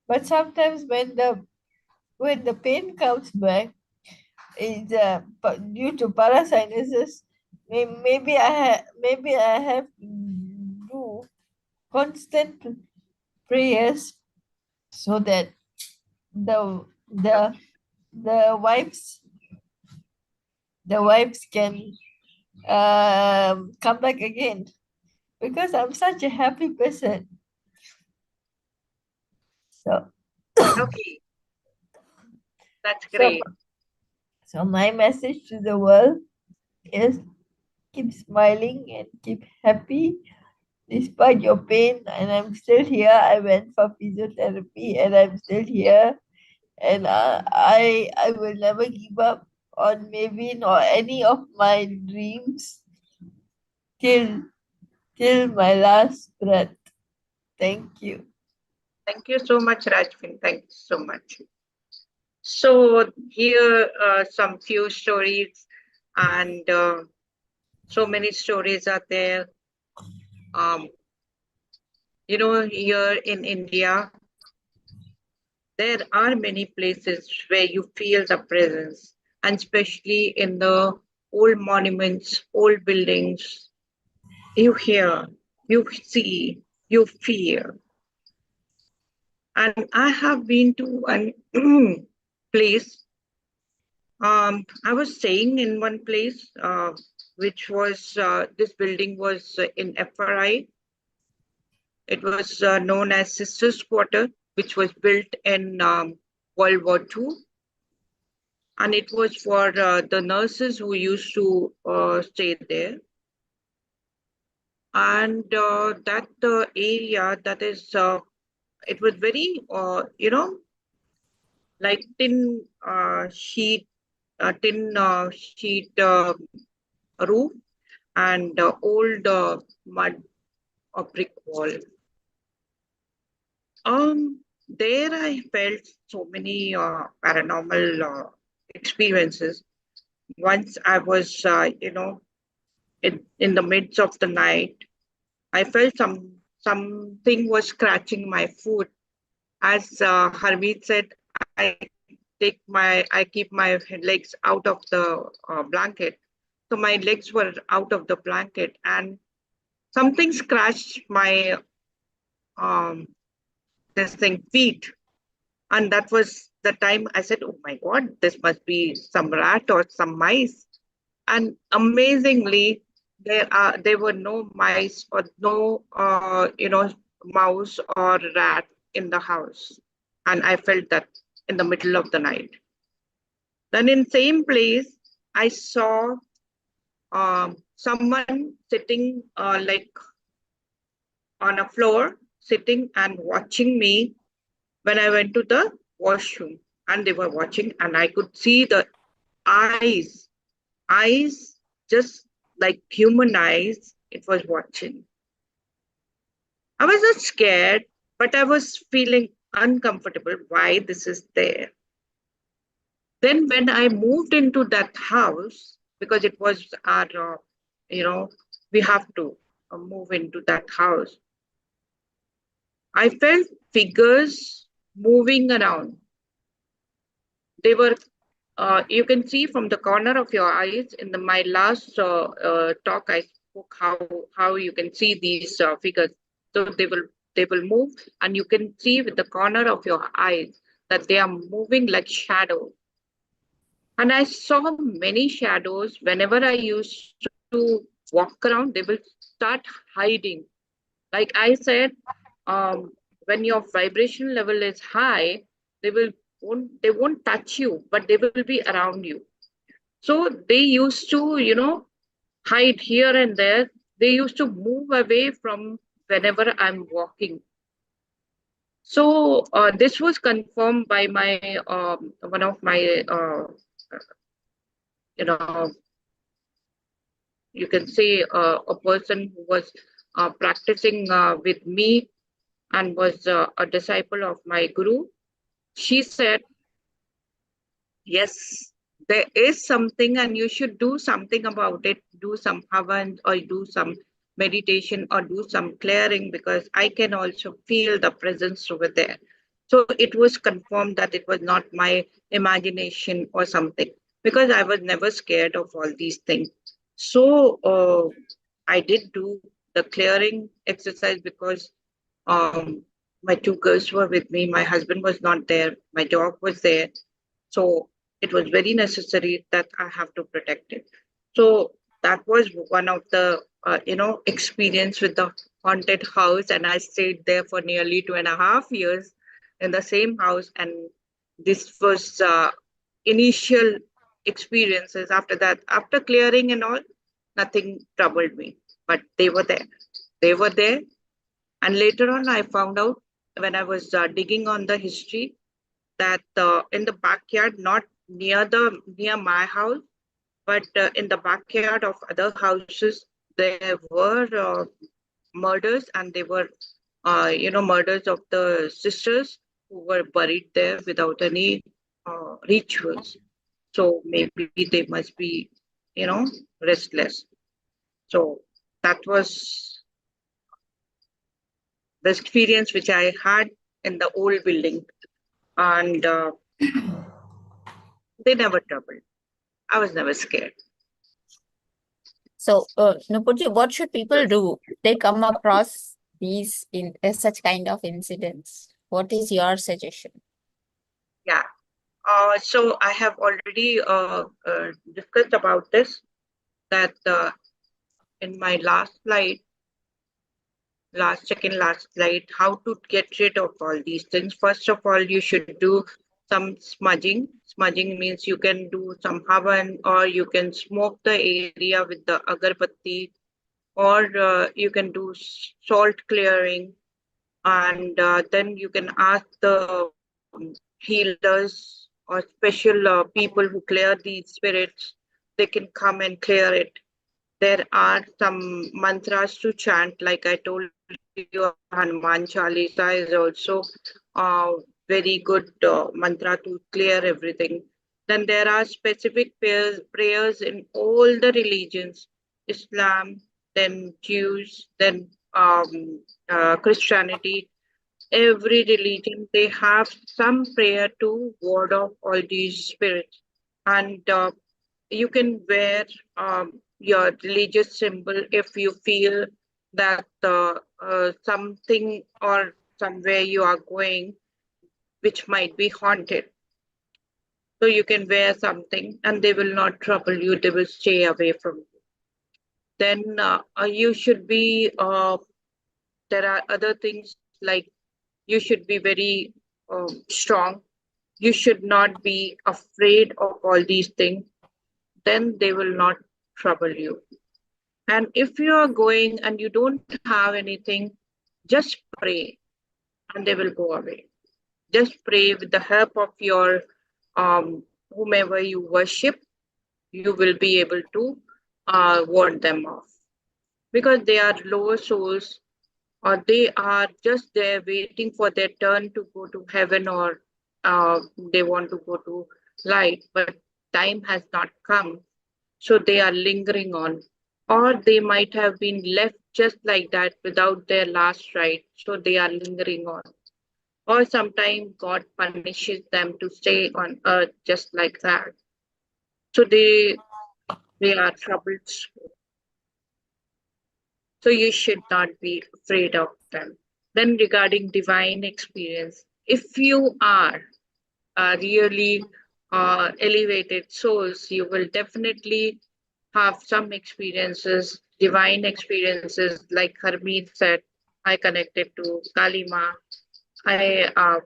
But sometimes when the pain comes back, it's due to parasinuses. Maybe I have to do constant prayers so that the the the wives can come back again, because I'm such a happy person. So Okay, that's so great. so my message to the world is, keep smiling and keep happy despite your pain. And I'm still here. I went for physiotherapy and I'm still here. And I will never give up on maybe or any of my dreams till my last breath. Thank you. Thank you so much, Rajvin. Thank you so much. So here are some few stories, and so many stories are there. Here in India, there are many places where you feel the presence, and especially in the old monuments, old buildings, you hear, you see, you feel. And I have been to one place. I was staying in one place, which was this building was in FRI. It was known as Sisters Quarter, which was built in World War II. And it was for the nurses who used to stay there. And that area, that is, it was very, like tin sheet roof and old mud or brick wall. There I felt so many paranormal experiences. once I was, in the midst of the night, I felt something was scratching my foot. As Harmeet said, I keep my legs out of the blanket. So my legs were out of the blanket, and something scratched my um, this thing feet, and that was the time I said, "Oh my God, this must be some rat or some mice." And amazingly, there were no mice or no mouse or rat in the house, and I felt that in the middle of the night. Then in same place, I saw someone sitting like on a floor, sitting and watching me when I went to the washroom. And they were watching, and I could see the eyes, eyes just like human eyes, it was watching. I was not scared, but I was feeling uncomfortable why this is there. Then when I moved into that house, because it was our, we have to move into that house, I felt figures moving around. They were, you can see from the corner of your eyes. In my last talk, I spoke how you can see these figures. So they will move, and you can see with the corner of your eyes that they are moving like shadows. And I saw many shadows. Whenever I used to walk around, they will start hiding. Like I said, when your vibration level is high, they won't touch you, but they will be around you. So they used to, hide here and there. They used to move away from whenever I'm walking. So this was confirmed by my one of my you know you can say a person who was practicing with me and was a disciple of my guru. She said, yes, there is something, and you should do something about it. Do some havan, or do some meditation, or do some clearing, because I can also feel the presence over there. So it was confirmed that it was not my imagination or something, because I was never scared of all these things. So I did do the clearing exercise, because um, my two girls were with me. My husband was not there. My dog was there. So it was very necessary that I have to protect it. So that was one of the experience with the haunted house, and I stayed there for nearly 2.5 years in the same house. And this was initial experiences. After that, after clearing and all, nothing troubled me. But they were there. They were there, and later on, I found out when I was digging on the history that in the backyard, not near my house, but in the backyard of other houses, there were murders, and they were, murders of the sisters who were buried there without any rituals. So maybe they must be, restless. So that was the experience which I had in the old building, and they never troubled. I was never scared. So, Nupurji, what should people do if they come across these such kind of incidents? What is your suggestion? Yeah. So I have already discussed about this, that in my last slide, last slide, how to get rid of all these things. First of all, you should do some smudging. Smudging means you can do some havan, or you can smoke the area with the agarbatti, or you can do salt clearing, and then you can ask the healers or special people who clear these spirits. They can come and clear it. There are some mantras to chant, like I told you. Hanuman Chalisa is also a very good mantra to clear everything. Then there are specific prayers in all the religions, Islam, then Jews, then Christianity. Every religion, they have some prayer to ward off all these spirits. And you can wear your religious symbol if you feel that something or somewhere you are going which might be haunted. So you can wear something and they will not trouble you, they will stay away from you. Then you should be, there are other things like you should be very strong. You should not be afraid of all these things. Then they will not trouble you. And if you are going and you don't have anything, just pray and they will go away. Just pray with the help of your whomever you worship, you will be able to ward them off. Because they are lower souls or they are just there waiting for their turn to go to heaven or they want to go to light, but time has not come. So they are lingering on. Or they might have been left just like that without their last rite. So they are lingering on. Or sometimes God punishes them to stay on earth just like that. So they are troubled. So you should not be afraid of them. Then regarding divine experience, if you are really elevated souls, you will definitely have some experiences, divine experiences, like Harmeet said. I connected to Kalima.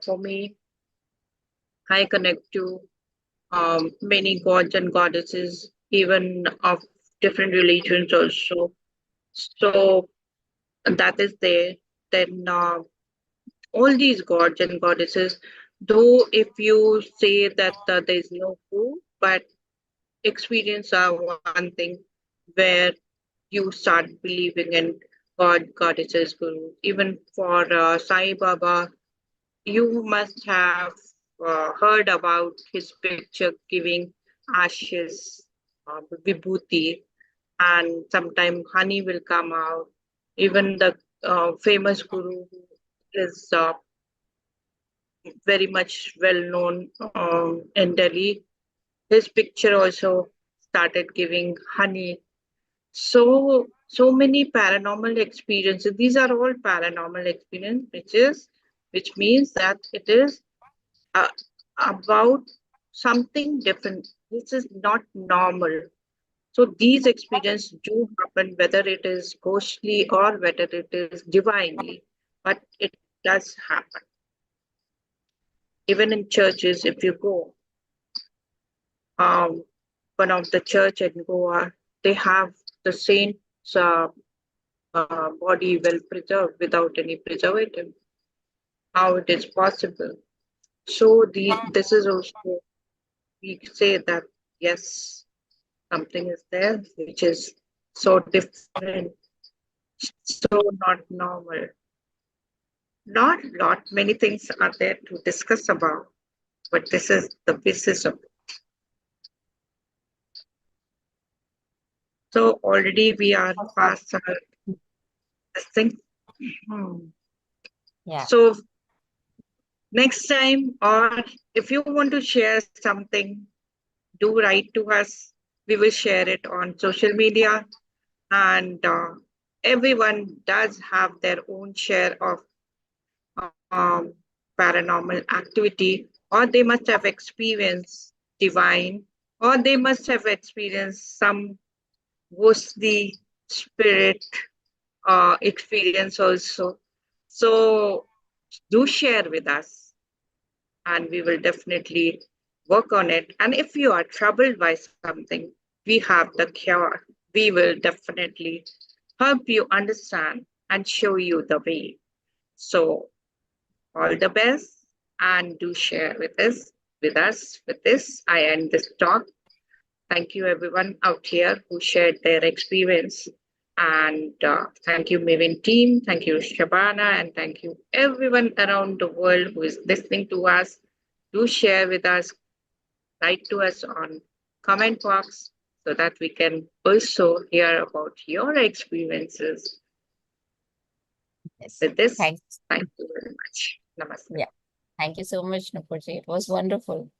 For me, I connect to many gods and goddesses, even of different religions also. So that is there. Then all these gods and goddesses, though if you say that there is no proof, but experience are one thing where you start believing in God, goddesses, guru. Even for Sai Baba, you must have heard about his picture giving ashes, vibhuti, and sometime honey will come out. Even the famous guru who is very much well known in Delhi, his picture also started giving honey. So many paranormal experiences. These are all paranormal experience, which means that it is uh, about something different. This is not normal. So these experiences do happen, whether it is ghostly or whether it is divinely, but it does happen. Even in churches, if you go, um, one of the church in Goa, they have the saint's body well preserved without any preservative. How it is possible? So this is also, we say that yes, something is there which is so different, so not normal. Not lot many things are there to discuss about, but this is the basis of it. So already we are past this thing. Yeah. So next time, or if you want to share something, do write to us. We will share it on social media. And everyone does have their own share of paranormal activity, or they must have experienced divine, or they must have experienced some ghostly spirit experience also. So do share with us and we will definitely work on it. And if you are troubled by something, we have the cure. We will definitely help you understand and show you the way. So all the best and do share with us. With this, I end this talk. Thank you everyone out here who shared their experience. And thank you, Mivin team. Thank you, Shabana. And thank you everyone around the world who is listening to us. Do share with us. write to us on comment box so that we can also hear about your experiences. Yes. With this, Thanks. thank you very much. Namaste. Yeah. Thank you so much, Nupurji. It was wonderful.